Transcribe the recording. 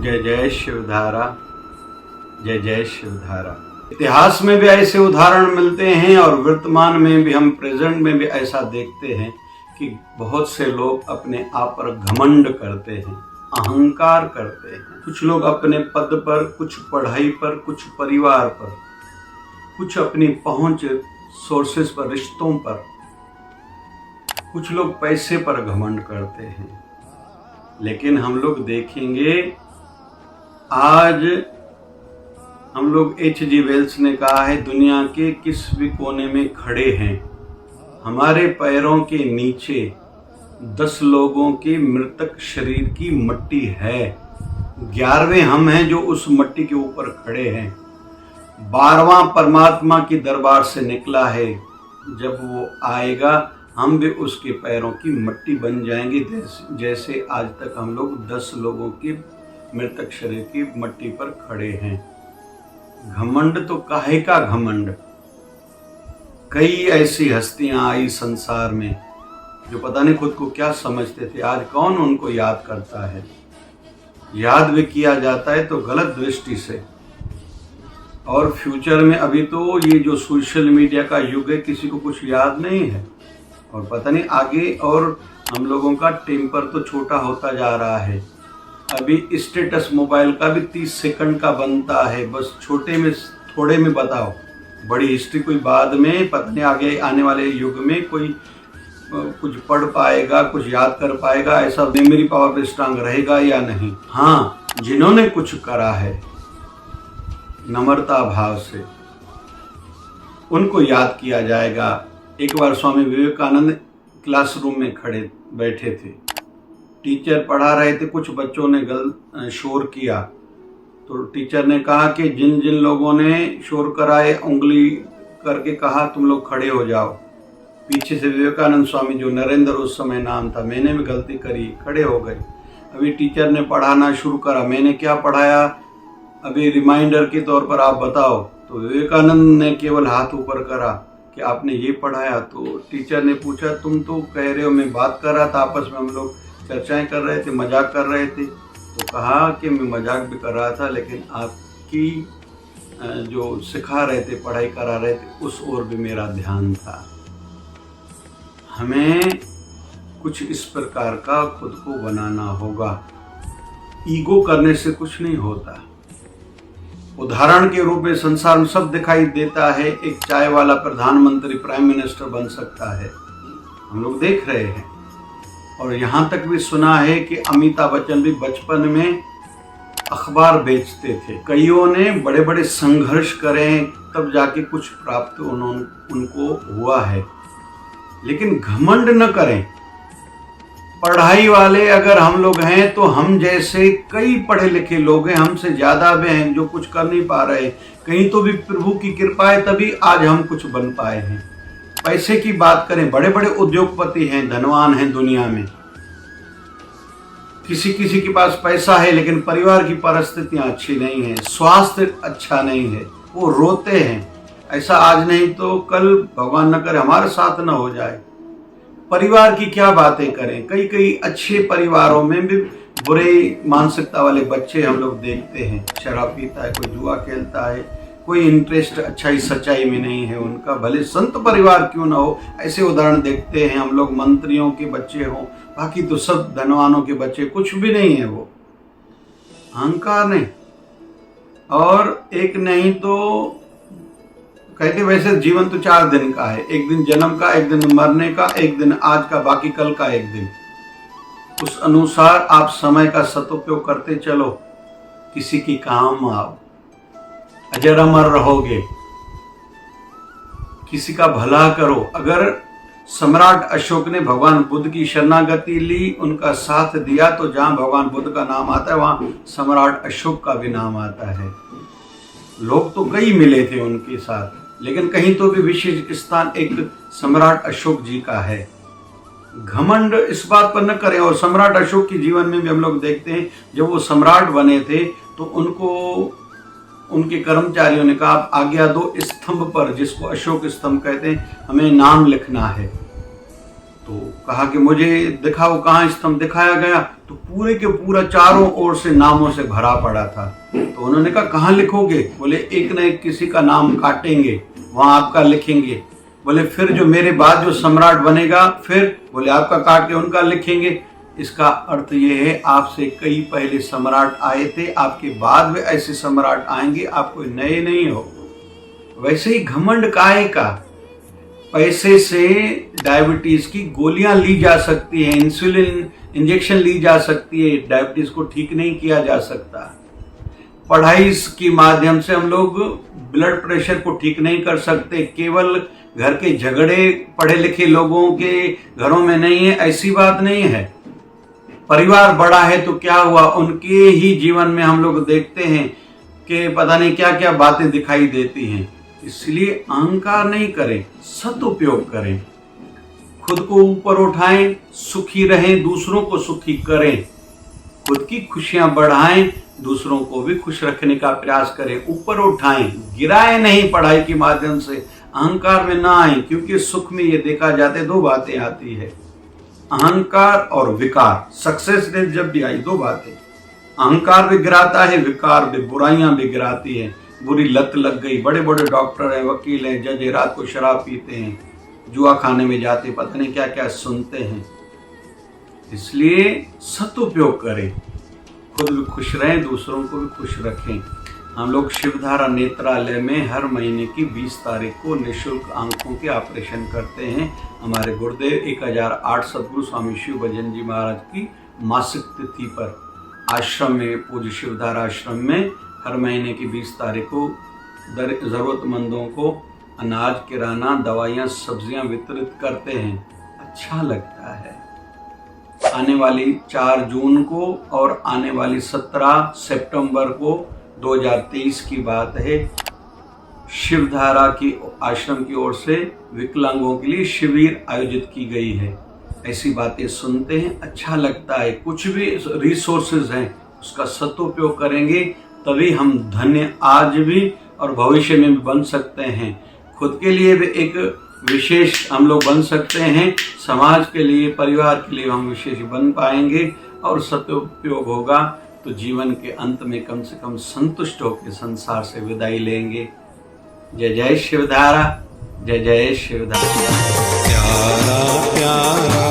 जय जय शिवधारा, जय जय शिवधारा। इतिहास में भी ऐसे उदाहरण मिलते हैं और वर्तमान में भी, हम प्रेजेंट में भी ऐसा देखते हैं कि बहुत से लोग अपने आप पर घमंड करते हैं, अहंकार करते हैं। कुछ लोग अपने पद पर, कुछ पढ़ाई पर, कुछ परिवार पर, कुछ अपनी पहुंच सोर्सेस पर, रिश्तों पर, कुछ लोग पैसे पर घमंड करते हैं। लेकिन हम लोग देखेंगे, आज हम लोग H.G. वेल्स ने कहा है, दुनिया के किस भी कोने में खड़े हैं, हमारे पैरों के नीचे 10 लोगों के मृतक शरीर की मट्टी है। 11वें हम हैं जो उस मट्टी के ऊपर खड़े हैं। 12वां परमात्मा की दरबार से निकला है। जब वो आएगा हम भी उसके पैरों की मट्टी बन जाएंगे, जैसे आज तक हम लोग 10 लोगों की मृतक शरीर की मट्टी पर खड़े हैं। घमंड तो काहे का घमंड। कई ऐसी हस्तियां आई संसार में जो पता नहीं खुद को क्या समझते थे, आज कौन उनको याद करता है। याद भी किया जाता है तो गलत दृष्टि से। और फ्यूचर में, अभी तो ये जो सोशल मीडिया का युग है, किसी को कुछ याद नहीं है और पता नहीं आगे, और हम लोगों का टेम्पर तो छोटा होता जा रहा है। अभी स्टेटस मोबाइल का भी 30 सेकंड का बनता है, बस छोटे में थोड़े में बताओ, बड़ी हिस्ट्री कोई बाद में, पता नहीं आगे आने वाले युग में कोई कुछ पढ़ पाएगा, कुछ याद कर पाएगा, ऐसा मेमोरी पावर पे स्ट्रांग रहेगा या नहीं। हाँ, जिन्होंने कुछ करा है नम्रता भाव से, उनको याद किया जाएगा। एक बार स्वामी विवेकानंद क्लासरूम में खड़े बैठे थे, टीचर पढ़ा रहे थे, कुछ बच्चों ने शोर किया तो टीचर ने कहा कि जिन जिन लोगों ने शोर कराए, उंगली करके कहा तुम लोग खड़े हो जाओ। पीछे से विवेकानंद स्वामी, जो नरेंद्र उस समय नाम था, मैंने भी गलती करी, खड़े हो गए। अभी टीचर ने पढ़ाना शुरू करा, मैंने क्या पढ़ाया अभी रिमाइंडर के तौर पर आप बताओ, तो विवेकानंद ने केवल हाथ ऊपर करा कि आपने ये पढ़ाया। तो टीचर ने पूछा, तुम तो कह रहे हो, मैं बात कर रहा था, आपस में हम लोग चर्चाएं कर रहे थे, मजाक कर रहे थे। तो कहा कि मैं मजाक भी कर रहा था, लेकिन आपकी जो सिखा रहे थे, पढ़ाई करा रहे थे, उस ओर भी मेरा ध्यान था। हमें कुछ इस प्रकार का खुद को बनाना होगा। ईगो करने से कुछ नहीं होता। उदाहरण के रूप में संसार में सब दिखाई देता है, एक चाय वाला प्रधानमंत्री, प्राइम मिनिस्टर बन सकता है, हम लोग देख रहे हैं। और यहाँ तक भी सुना है कि अमिताभ बच्चन भी बचपन में अखबार बेचते थे। कईयों ने बड़े बड़े संघर्ष करे, तब जाके कुछ प्राप्त उनको हुआ है। लेकिन घमंड न करें। पढ़ाई वाले अगर हम लोग हैं तो हम जैसे कई पढ़े लिखे लोग हैं, हमसे ज़्यादा भी हैं जो कुछ कर नहीं पा रहे। कहीं तो भी प्रभु की कृपा है, तभी आज हम कुछ बन पाए हैं। पैसे की बात करें, बड़े बड़े उद्योगपति हैं, धनवान हैं दुनिया में। किसी किसी के पास पैसा है लेकिन परिवार की परिस्थितियां अच्छी नहीं है, स्वास्थ्य अच्छा नहीं है, वो रोते हैं। ऐसा आज नहीं तो कल, भगवान न करे, हमारे साथ न हो जाए। परिवार की क्या बातें करें, कई कई अच्छे परिवारों में भी बुरे मानसिकता वाले बच्चे हम लोग देखते हैं। शराब पीता है, कोई जुआ खेलता है, कोई इंटरेस्ट अच्छाई सच्चाई में नहीं है उनका, भले संत परिवार क्यों ना हो। ऐसे उदाहरण देखते हैं हम लोग। मंत्रियों के बच्चे हों, बाकी तो सब धनवानों के बच्चे, कुछ भी नहीं है वो। अहंकार नहीं। और एक नहीं तो कहते, वैसे जीवन तो 4 दिन का है, एक दिन जन्म का, एक दिन मरने का, एक दिन आज का, बाकी कल का एक दिन। उस अनुसार आप समय का सदुपयोग करते चलो, किसी की काम आओ, अजर अमर रहोगे। किसी का भला करो। अगर सम्राट अशोक ने भगवान बुद्ध की शरणागति ली, उनका साथ दिया, तो जहां भगवान बुद्ध का नाम आता है वहां सम्राट अशोक का भी नाम आता है। लोग तो कई मिले थे उनके साथ, लेकिन कहीं तो भी विशेष स्थान एक सम्राट अशोक जी का है। घमंड इस बात पर न करें। और सम्राट अशोक के जीवन में भी हम लोग देखते हैं, जब वो सम्राट बने थे तो उनको उनके कर्मचारियों ने कहा, आप आज्ञा दो, स्तंभ पर, जिसको अशोक स्तंभ कहते हैं, हमें नाम लिखना है। तो कहा कि मुझे दिखाओ कहाँ स्तंभ। दिखाया गया तो पूरे के पूरा चारों ओर से नामों से भरा पड़ा था। तो उन्होंने कहा कहाँ लिखोगे? बोले एक न एक किसी का नाम काटेंगे, वहां आपका लिखेंगे। बोले फिर जो मेरे बाद जो सम्राट बनेगा, फिर बोले आपका काट के उनका लिखेंगे। इसका अर्थ ये है आपसे कई पहले सम्राट आए थे, आपके बाद में ऐसे सम्राट आएंगे, आप कोई नए नहीं हो। वैसे ही घमंड काहे का? पैसे से डायबिटीज की गोलियां ली जा सकती है, इंसुलिन इंजेक्शन ली जा सकती है, डायबिटीज को ठीक नहीं किया जा सकता। पढ़ाई के माध्यम से हम लोग ब्लड प्रेशर को ठीक नहीं कर सकते। केवल घर के झगड़े पढ़े लिखे लोगों के घरों में नहीं है, ऐसी बात नहीं है। परिवार बड़ा है तो क्या हुआ, उनके ही जीवन में हम लोग देखते हैं कि पता नहीं क्या क्या बातें दिखाई देती हैं। इसलिए अहंकार नहीं करें, सदुपयोग करें, खुद को ऊपर उठाएं, सुखी रहें, दूसरों को सुखी करें, खुद की खुशियां बढ़ाएं, दूसरों को भी खुश रखने का प्रयास करें, ऊपर उठाएं, गिराएं नहीं। पढ़ाई के माध्यम से अहंकार में ना आए, क्योंकि सुख में ये देखा जाता है दो बातें आती है, अहंकार और विकार। सक्सेस रेट जब भी आई दो बातें, अहंकार भी गिराता है, विकार भी, बुराइयां भी गिराती है। बुरी लत लग गई, बड़े बड़े डॉक्टर हैं, वकील हैं, जज, रात को शराब पीते हैं, जुआ खाने में जाते, पता नहीं क्या क्या सुनते हैं। इसलिए सदुपयोग करें, खुद भी खुश रहें, दूसरों को भी खुश रखें। हम लोग शिवधारा नेत्रालय में हर महीने की 20 तारीख को निःशुल्क आंखों के ऑपरेशन करते हैं। हमारे गुरुदेव 1008 सदगुरु स्वामी शिव भजन जी महाराज की मासिक तिथि पर आश्रम में, पूज्य शिवधारा आश्रम में हर महीने की 20 तारीख को ज़रूरतमंदों को अनाज, किराना, दवाइयाँ, सब्जियाँ वितरित करते हैं। अच्छा लगता है। आने वाली 4 जून को और आने वाली 17 सितंबर को 2023 की बात है, शिवधारा की आश्रम की ओर से विकलांगों के लिए शिविर आयोजित की गई है। ऐसी बातें सुनते हैं, अच्छा लगता है। कुछ भी रिसोर्सेज हैं उसका सदुपयोग करेंगे तभी हम धन्य आज भी और भविष्य में भी बन सकते हैं। खुद के लिए भी एक विशेष हम लोग बन सकते हैं, समाज के लिए, परिवार के लिए हम विशेष बन पाएंगे और सदुपयोग होगा तो जीवन के अंत में कम से कम संतुष्ट होकर संसार से विदाई लेंगे। जय जय शिवधारा, जय जय शिवधारा। प्यारा प्यारा